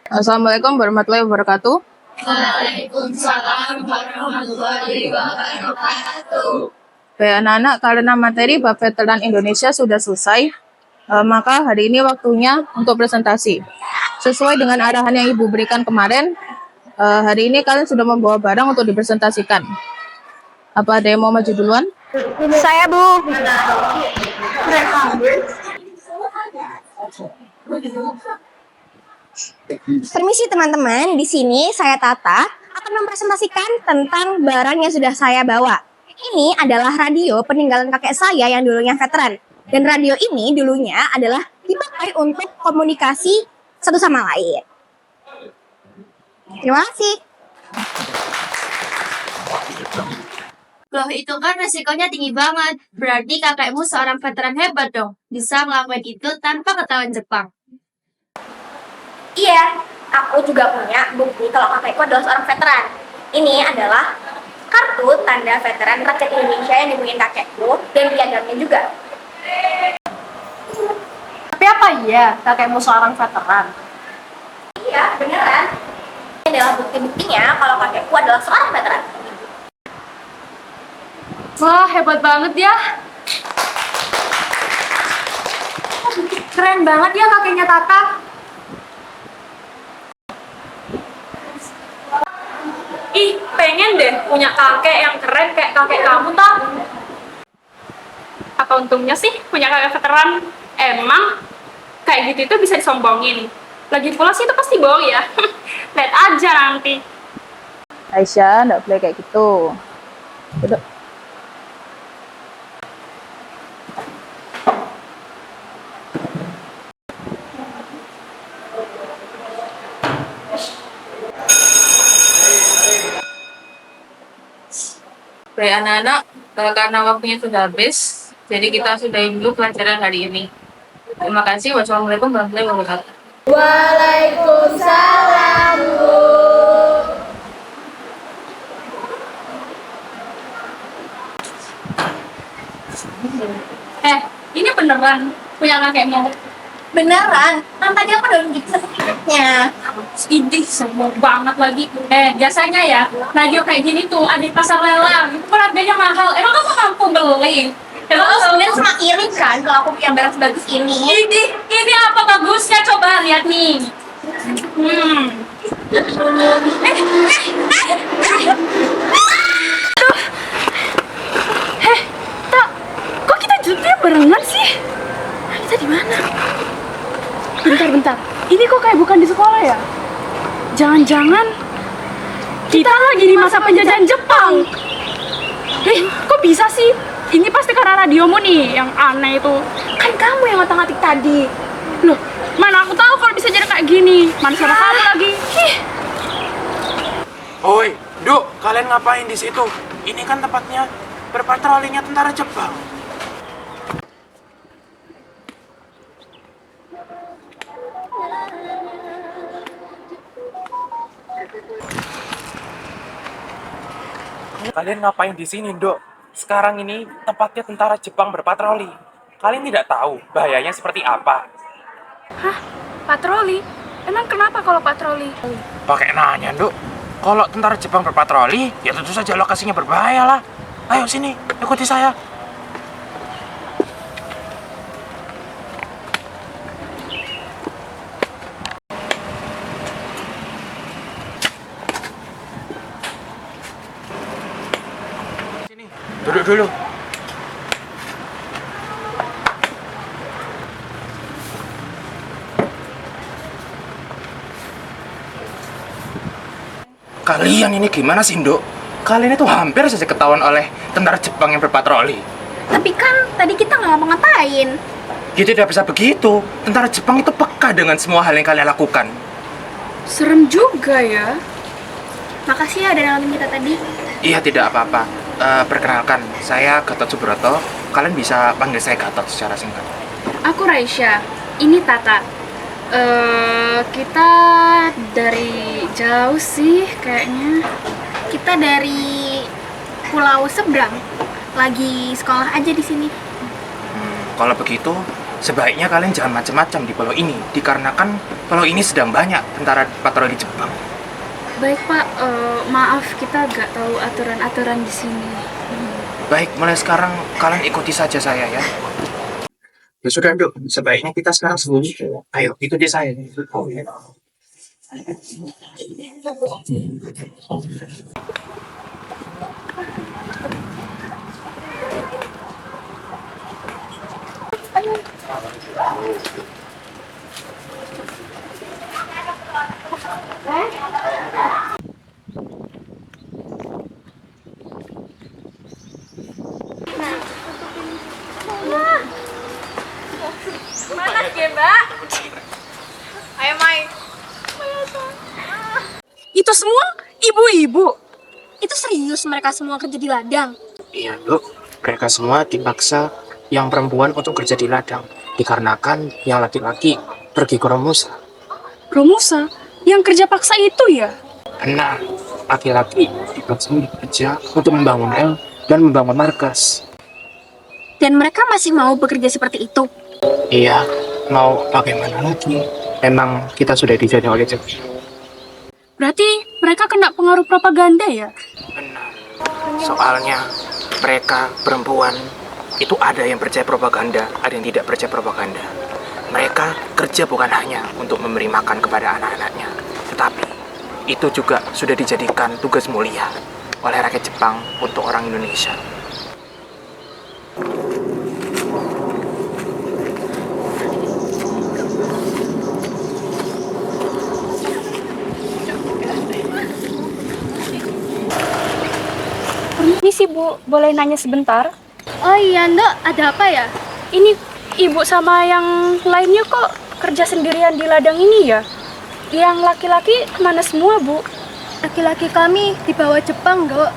Assalamualaikum warahmatullahi wabarakatuh. Waalaikumsalam warahmatullahi wabarakatuh. Baik anak-anak, karena materi bab veteran Indonesia sudah selesai, maka hari ini waktunya untuk presentasi. Sesuai dengan arahan yang Ibu berikan kemarin, hari ini kalian sudah membawa barang untuk dipresentasikan. Apa ada yang mau maju duluan? Saya, Bu. Permisi teman-teman, di sini saya Tata akan mempresentasikan tentang barang yang sudah saya bawa. Ini adalah radio peninggalan kakek saya yang dulunya veteran. Dan radio ini dulunya adalah dipakai untuk komunikasi satu sama lain. Terima kasih. Loh, itu kan resikonya tinggi banget. Berarti kakekmu seorang veteran hebat dong. Bisa ngelakuin itu tanpa ketahuan Jepang. Iya, aku juga punya bukti kalau kakekku adalah seorang veteran. Ini adalah kartu tanda veteran Rakyat Indonesia yang dimiliki kakekku dan piagamnya juga. Tapi apa iya kakekmu seorang veteran? Iya, beneran. Ini adalah bukti-buktinya kalau kakekku adalah seorang veteran. Wah, hebat banget ya. Keren banget ya kakeknya Tata. Ih, pengen deh punya kakek yang keren kayak kakek kamu, Tak. Apa untungnya sih punya kakek veteran? Emang kayak gitu itu bisa disombongin. Lagi pula sih itu pasti bohong ya. Lihat aja nanti. Aisyah, enggak boleh kayak gitu. Duduk. Baik anak-anak, karena waktunya sudah habis, jadi kita sudahi dulu pelajaran hari ini. Terima kasih. Wassalamualaikum warahmatullahi wabarakatuh. Waalaikumsalam, Bu. Ini beneran punya kakekmu? Beneran, kan tadi aku udah nunjukin sertifikatnya. Idih, sombong banget lagi. Biasanya ya, radio kayak gini tuh ada di pasar lelang. Itu kan harganya mahal. Emang kamu mampu beli? Terus kemudian sama iri kan kalau aku punya barang sebagus ini. Ini apa bagusnya? Coba lihat nih. Tak, kok kita jutnya barengan sih? Kita di mana? Bentar. Ini kok kayak bukan di sekolah ya? Jangan-jangan kita lagi di masa penjajahan Jepang. Kok bisa sih? Ini pasti karena radiomu nih yang aneh itu. Kan kamu yang ngotak-ngatik tadi. Loh, mana aku tahu kalau bisa jadi kayak gini. Mana suara kamu lagi? Oi, Duk, kalian ngapain di situ? Ini kan tempatnya berpatrolinya tentara Jepang. Kalian ngapain di sini, Dok? Sekarang ini tempatnya tentara Jepang berpatroli. Kalian tidak tahu bahayanya seperti apa? Patroli? Emang kenapa kalau patroli? Pakai nanya, Dok. Kalau tentara Jepang berpatroli, ya tentu saja lokasinya berbahaya lah. Ayo sini, ikuti saya. Sini, duduk dulu. Kalian ini gimana sih, Nduk? Kalian itu hampir saja ketahuan oleh tentara Jepang yang berpatroli. Tapi kan tadi kita nggak ngapa-ngapain. Ya tidak bisa begitu. Tentara Jepang itu peka dengan semua hal yang kalian lakukan. Serem juga ya. Makasih ya udah nolongin kita tadi. Iya, tidak apa-apa. Perkenalkan, saya Gatot Subroto. Kalian bisa panggil saya Gatot secara singkat. Aku Raisya. Ini Tata. Kita dari jauh sih kayaknya. Kita dari Pulau Seberang. Lagi sekolah aja di sini. Kalau begitu, sebaiknya kalian jangan macam-macam di pulau ini, dikarenakan pulau ini sedang banyak tentara patroli Jepang. Baik Pak, maaf kita nggak tahu aturan-aturan di sini. Baik, mulai sekarang kalian ikuti saja saya ya. Ya sudah, Dok. Sebaiknya kita sekarang sembunyi. Ayo, ikuti saya. Mana ya Mbak? Ayo Mai. Itu semua ibu-ibu. Itu serius mereka semua kerja di ladang. Iya, Dok. Mereka semua dipaksa yang perempuan untuk kerja di ladang, dikarenakan yang laki-laki pergi ke Romusa. Romusa, yang kerja paksa itu ya? Benar, laki-laki dipaksa bekerja untuk membangun rel dan membangun markas. Dan mereka masih mau bekerja seperti itu. Iya, mau bagaimana lagi? Memang kita sudah dijajah oleh Jepang. Berarti mereka kena pengaruh propaganda ya? Benar. Soalnya mereka perempuan itu ada yang percaya propaganda, ada yang tidak percaya propaganda. Mereka kerja bukan hanya untuk memberi makan kepada anak-anaknya, tetapi itu juga sudah dijadikan tugas mulia oleh rakyat Jepang untuk orang Indonesia. Permisi Bu, boleh nanya sebentar? Oh iya, Ndok, ada apa ya? Ini ibu sama yang lainnya kok kerja sendirian di ladang ini ya? Yang laki-laki kemana semua Bu? Laki-laki kami dibawa Jepang, Ndok.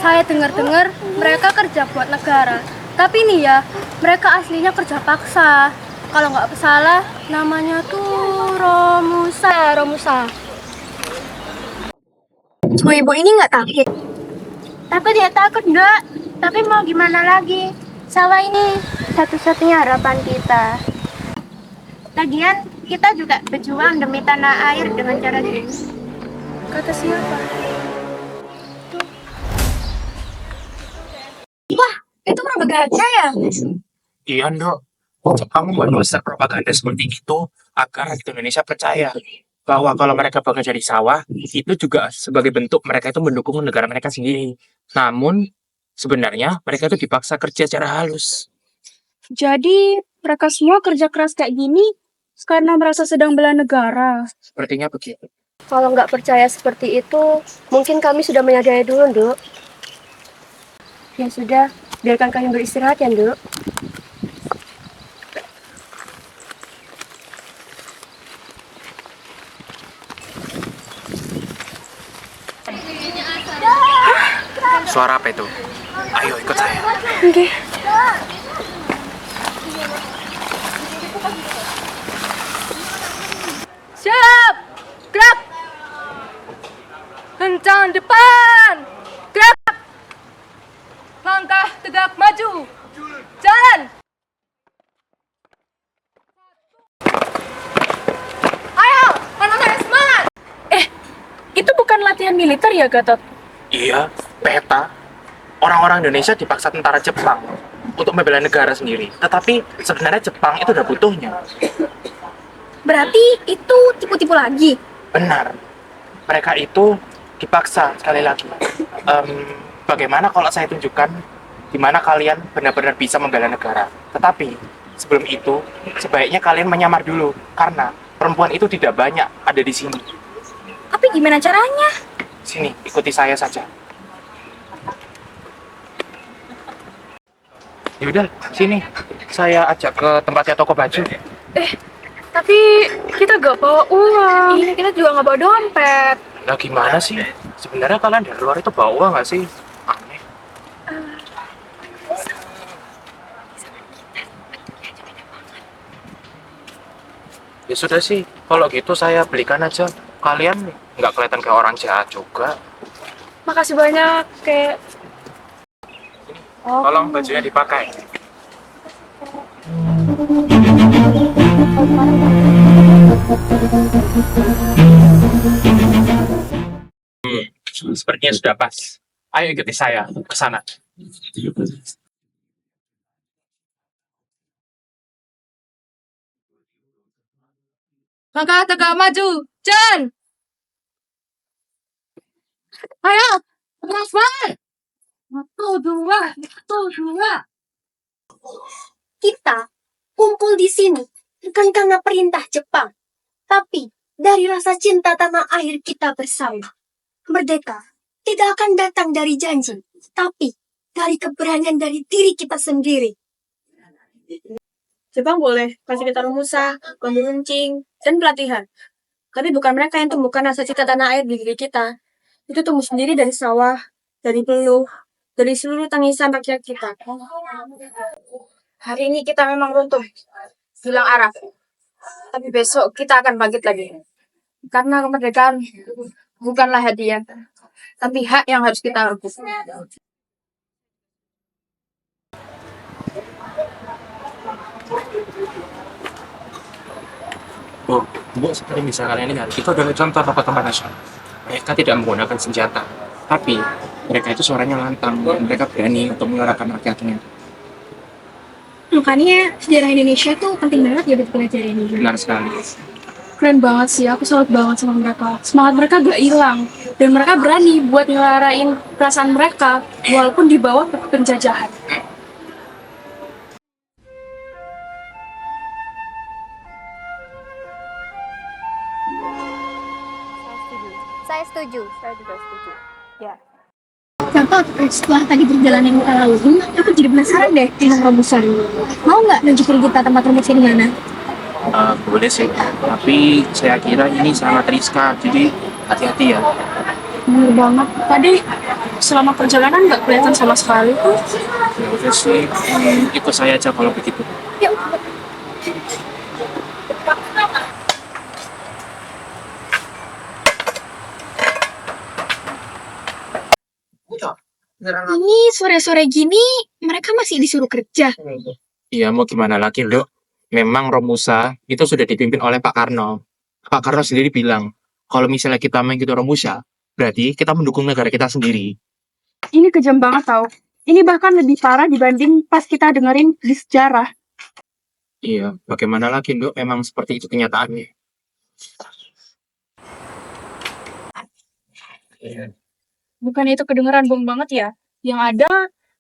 Saya dengar-dengar mereka kerja buat negara. Tapi nih ya, mereka aslinya kerja paksa. Kalau nggak salah, namanya tuh Romusa. Semua ibu ini nggak takut? Takut ya takut, Ndok. Tapi mau gimana lagi? Sawah ini satu-satunya harapan kita. Lagian, kita juga berjuang demi tanah air dengan cara ini. Kata siapa? Itu propaganda ya? Iya, Dok. Jepang membuat besar propaganda seperti itu agar rakyat Indonesia percaya bahwa kalau mereka bekerja di sawah, itu juga sebagai bentuk mereka itu mendukung negara mereka sendiri. Namun, sebenarnya mereka itu dipaksa kerja secara halus. Jadi mereka semua kerja keras kayak gini karena merasa sedang bela negara. Sepertinya begitu. Kalau nggak percaya seperti itu, mungkin kami sudah menyadari dulu, Nduk. Ya sudah, biarkan kami beristirahat ya, Nduk. Suara apa itu? Ayo ikut saya. Oke. Siap! Gerak! Kencang depan! Gerak! Langkah tegak maju! Jalan! Ayo! Anak-anak semangat! Itu bukan latihan militer ya, Gatot? Iya, peta. Orang-orang Indonesia dipaksa tentara Jepang untuk membela negara sendiri. Tetapi sebenarnya Jepang itu udah butuhnya. Berarti itu tipu-tipu lagi. Benar. Mereka itu dipaksa sekali lagi. Bagaimana kalau saya tunjukkan di mana kalian benar-benar bisa membela negara. Tetapi sebelum itu, sebaiknya kalian menyamar dulu. Karena perempuan itu tidak banyak ada di sini. Tapi gimana caranya? Sini, ikuti saya saja. Yaudah, sini. Saya ajak ke tempatnya toko baju. Tapi kita gak bawa uang. Ini kita juga nggak bawa dompet. Nah, gimana sih? Sebenarnya kalian dari luar itu bawa uang nggak sih? Aneh. Ya sudah sih, kalau gitu saya belikan aja. Kalian nggak kelihatan kayak orang jahat juga. Makasih banyak, kayak Tolong bajunya dipakai. Sepertinya sudah pas. Ayo ikuti saya ke sana. Langkah tegak maju. Jan. Ayo. Transfer. Satu, dua. Satu, dua. Kita kumpul di sini bukan karena perintah Jepang, tapi dari rasa cinta tanah air kita bersama. Merdeka tidak akan datang dari janji, tapi dari keberanian dari diri kita sendiri. Jepang boleh kasih kita rumusan, runcing, dan pelatihan. Tapi bukan mereka yang tumbuhkan rasa cinta tanah air di diri kita. Itu tumbuh sendiri dari sawah, dari peluh, dari seluruh tangisan rakyat kita. Hari ini kita memang runtuh, hilang arah. Tapi besok kita akan bangkit lagi. Karena kemerdekaan bukanlah hadiah, tapi hak yang harus kita rebut. Oh, Bu, seperti bisa kalian lihat, itu adalah contoh tokoh-tokoh nasional. Mereka tidak menggunakan senjata, tapi mereka itu suaranya lantang, dan mereka berani untuk menyuarakan rakyatnya. Makanya sejarah Indonesia tuh penting banget ya buat pelajaran ini. Benar sekali. Keren banget sih, aku salut banget sama mereka. Semangat mereka gak hilang, dan mereka berani buat nyelarain perasaan mereka, walaupun di bawah penjajahan. Saya setuju. Saya juga setuju. Ya. Contoh, setelah tadi perjalanan kita lalui, aku jadi penasaran deh dengan Robusan. Mau nggak nunjukin kita tempat Robusan di mana? Boleh sih, tapi saya kira ini sangat riskan, jadi hati-hati ya. Bener banget. Tadi selama perjalanan gak kelihatan sama sekali. Ya udah sih, ikut saya aja kalau begitu. Yuk. Ini sore-sore gini mereka masih disuruh kerja. Iya, mau gimana lagi, Dok? Memang Romusa itu sudah dipimpin oleh Pak Karno. Pak Karno sendiri bilang, kalau misalnya kita mengikuti Romusa, berarti kita mendukung negara kita sendiri. Ini kejam banget tau. Ini bahkan lebih parah dibanding pas kita dengerin di sejarah. Iya, bagaimana lagi, Dok? Memang seperti itu kenyataannya. Bukan itu kedengeran bom banget ya? Yang ada,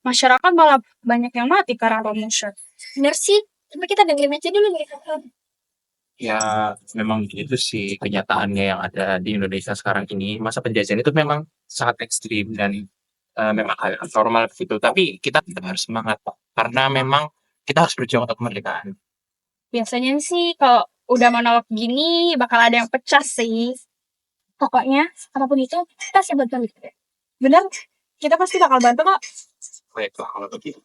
masyarakat malah banyak yang mati karena Romusha. Bener sih, tapi kita dengerin aja dulu nih. Ya, memang itu sih kenyataannya yang ada di Indonesia sekarang ini. Masa penjajahan itu memang sangat ekstrim dan memang hal yang normal gitu. Tapi kita tetap harus semangat, Pak. Karena memang kita harus berjuang untuk kemerdekaan. Biasanya sih kalau udah menolak gini, bakal ada yang pecah sih. Pokoknya, apapun itu, kita siap bantu. Bener, kita pasti bakal bantu kok. Baiklah, kalau begitu.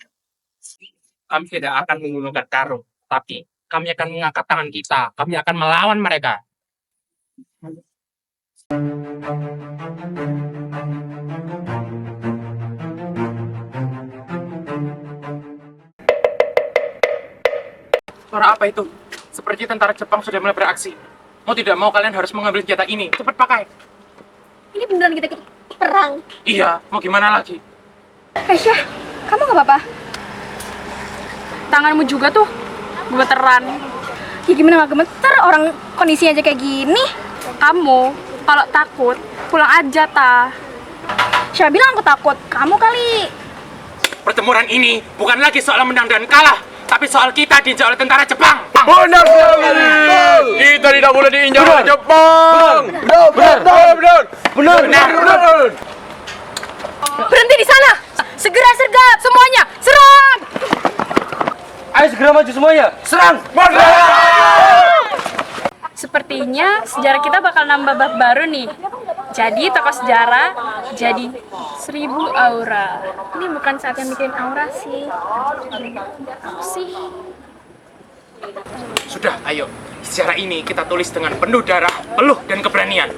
Kami tidak akan menggunakan karung, tapi kami akan mengangkat tangan kita. Kami akan melawan mereka. Suara apa itu? Seperti tentara Jepang sudah mulai beraksi. Mau tidak mau kalian harus mengambil senjata ini. Cepat pakai. Ini beneran kita ikut perang. Iya, mau gimana lagi? Aisyah, kamu gak apa-apa? Tanganmu juga tuh gemeteran. Ya gimana gak gemeter, orang kondisinya aja kayak gini. Kamu kalau takut pulang aja ta. Siapa bilang aku takut? Kamu kali. Pertempuran ini bukan lagi soal menang dan kalah, tapi soal kita diinjak oleh tentara Jepang. Benar sekali. Kita tidak boleh diinjak oleh Jepang. Benar. Berhenti di sana. Segera sergap semuanya. Serang. Ayo segera maju semuanya. Serang. Sepertinya sejarah kita bakal nambah bab baru nih. Jadi tokoh sejarah jadi 1000 aura. Ini bukan saat yang bikin aura sih. Apa sih? Sudah, ayo. Sejarah ini kita tulis dengan penuh darah, peluh, dan keberanian.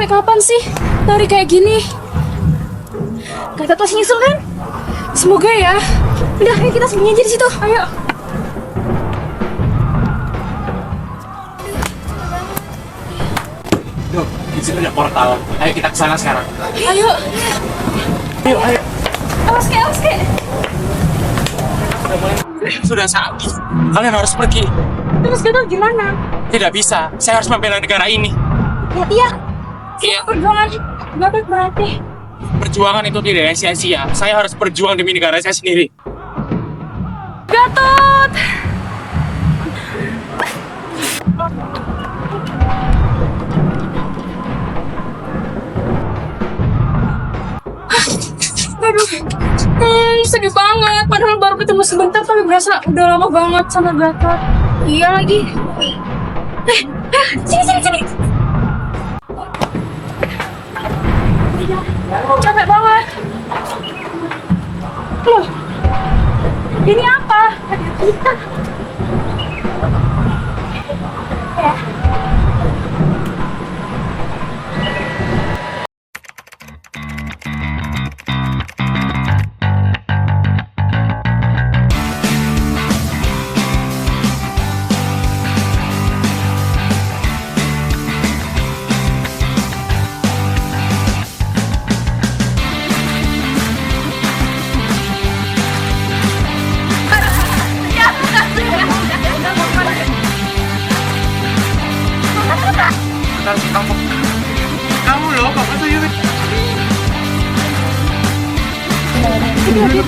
sampai kapan sih lari kayak gini? Gatot masih nyusul kan? Semoga ya. Udah, ayo kita sembunyi aja di situ. Ayo. Duh, di situ ada portal. Ayo kita ke sana sekarang. Ayo. Ayo, ayo. Awas ke. Sudah saatnya. Kalian harus pergi. Terus Gatot gimana? Tidak bisa. Saya harus membela negara ini. Iya. Iya. Perjuangan Gatot berarti. Perjuangan itu tidak sia-sia. Saya harus berjuang demi negara saya sendiri. Gatot. Aduh, sedih banget. Padahal baru ketemu sebentar, tapi berasa udah lama banget sama Gatot. Iya lagi. Sini. Capek banget. Loh, ini apa? Kita. Kamu loh, Bapak Tuyul. Iya,